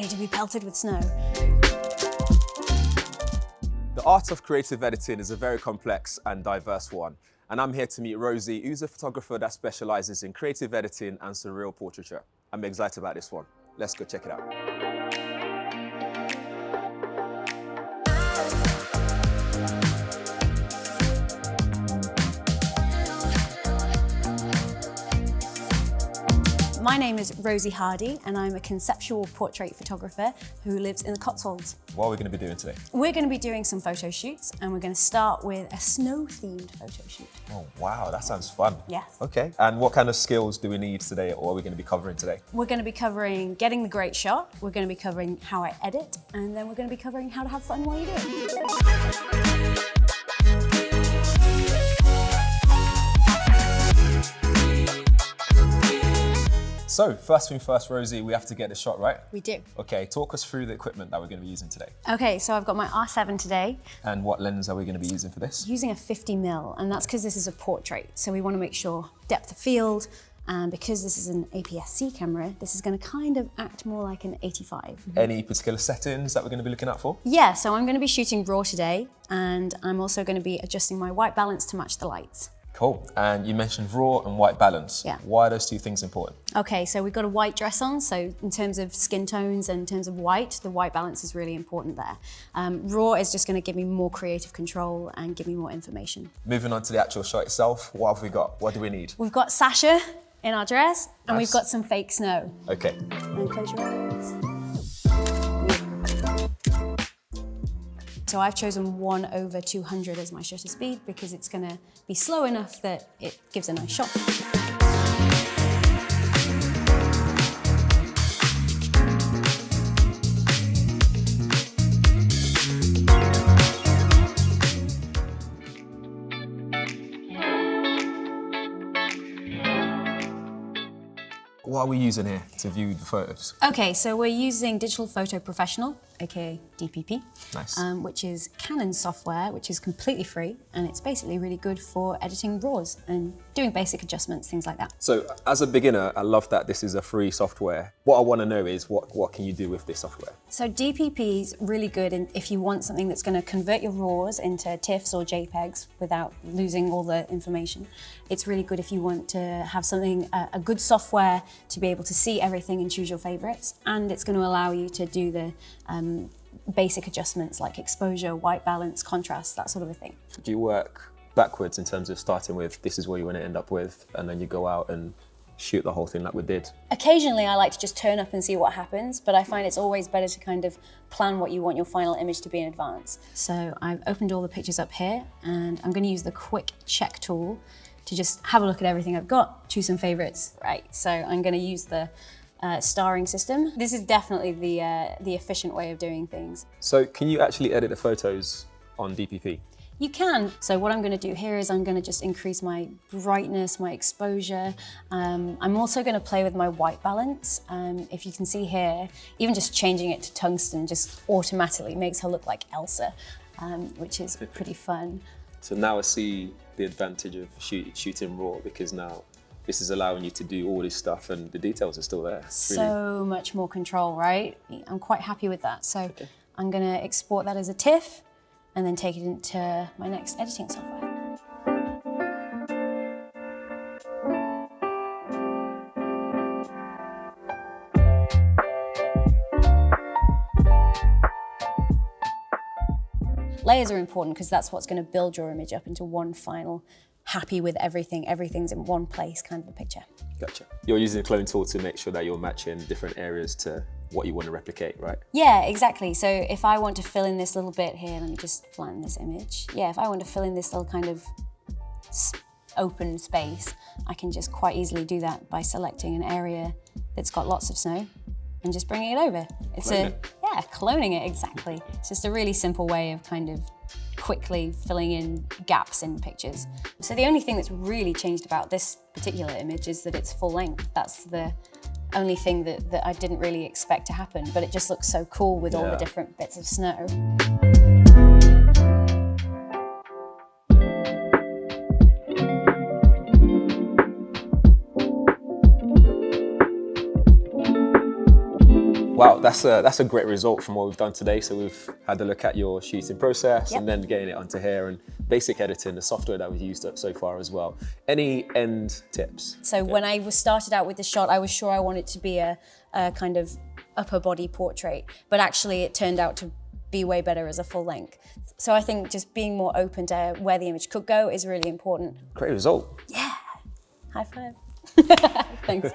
ready to be pelted with snow. The art of creative editing is a very complex and diverse one. And I'm here to meet Rosie, who's a photographer that specializes in creative editing and surreal portraiture. I'm excited about this one. Let's go check it out. My name is Rosie Hardy and I'm a conceptual portrait photographer who lives in the Cotswolds. What are we going to be doing today? We're going to be doing some photo shoots and we're going to start with a snow-themed photo shoot. Oh, wow, that sounds fun. Yes. Okay, and what kind of skills do we need today, or are we going to be covering today? We're going to be covering getting the great shot, we're going to be covering how I edit, and then we're going to be covering how to have fun while you do it. So, first thing first, Rosie, we have to get the shot, right? We do. Okay, talk us through the equipment that we're going to be using today. Okay, so I've got my R7 today. And what lens are we going to be using for this? Using a 50mm, and that's because this is a portrait. So we want to make sure depth of field, and because this is an APS-C camera, this is going to kind of act more like an 85. Any particular settings that we're going to be looking out for? Yeah, so I'm going to be shooting RAW today, and I'm also going to be adjusting my white balance to match the lights. Cool. And you mentioned raw and white balance. Yeah. Why are those two things important? Okay, so we've got a white dress on, so in terms of skin tones and in terms of white, the white balance is really important there. RAW is just going to give me more creative control and give me more information. Moving on to the actual shot itself, what have we got? What do we need? We've got Sasha in our dress, and Nice. we've got some fake snow. Okay. And close your eyes. So I've chosen 1/200 as my shutter speed because it's going to be slow enough that it gives a nice shot. What are we using here to view the photos? Okay, so we're using Digital Photo Professional, aka DPP, Nice. which is Canon software, which is completely free, and it's basically really good for editing RAWs and doing basic adjustments, things like that. So as a beginner, I love that this is a free software. What I want to know is what can you do with this software? So DPP is really good if you want something that's going to convert your RAWs into TIFFs or JPEGs without losing all the information. It's really good if you want to have something, a good software to be able to see everything and choose your favorites, and it's going to allow you to do the basic adjustments like exposure, white balance, contrast, that sort of a thing. Do you work backwards in terms of starting with this is what you want to end up with, and then you go out and shoot the whole thing like we did? Occasionally I like to just turn up and see what happens, but I find it's always better to kind of plan what you want your final image to be in advance. So I've opened all the pictures up here, and I'm going to use the quick check tool to just have a look at everything I've got, choose some favorites. Right, so I'm going to use the starring system. This is definitely the efficient way of doing things. So can you actually edit the photos on DPP? You can. So what I'm going to do here is I'm going to just increase my brightness, my exposure. I'm also going to play with my white balance. If you can see here, even just changing it to tungsten just automatically makes her look like Elsa, which is pretty fun. So now I see the advantage of shooting raw, because now this is allowing you to do all this stuff and the details are still there. It's really... So much more control, right? I'm quite happy with that. So I'm going to export that as a TIFF and then take it into my next editing software. Layers are important because that's what's going to build your image up into one final, happy with everything, everything's in one place kind of a picture. Gotcha. You're using the clone tool to make sure that you're matching different areas to what you want to replicate, right? Yeah, exactly. So if I want to fill in this little bit here, let me just flatten this image. Yeah, if I want to fill in this little kind of open space, I can just quite easily do that by selecting an area that's got lots of snow and just bringing it over. Cloning it, exactly. It's just a really simple way of kind of quickly filling in gaps in pictures. So the only thing that's really changed about this particular image is that it's full length. That's the only thing that I didn't really expect to happen, but it just looks so cool with all the different bits of snow. Wow, that's a great result from what we've done today. So we've had a look at your shooting process and then getting it onto here and basic editing, the software that we've used so far as well. Any end tips? So when I started out with the shot, I was sure I wanted to be a kind of upper body portrait, but actually it turned out to be way better as a full length. So I think just being more open to where the image could go is really important. Great result. Yeah, high five. Thanks.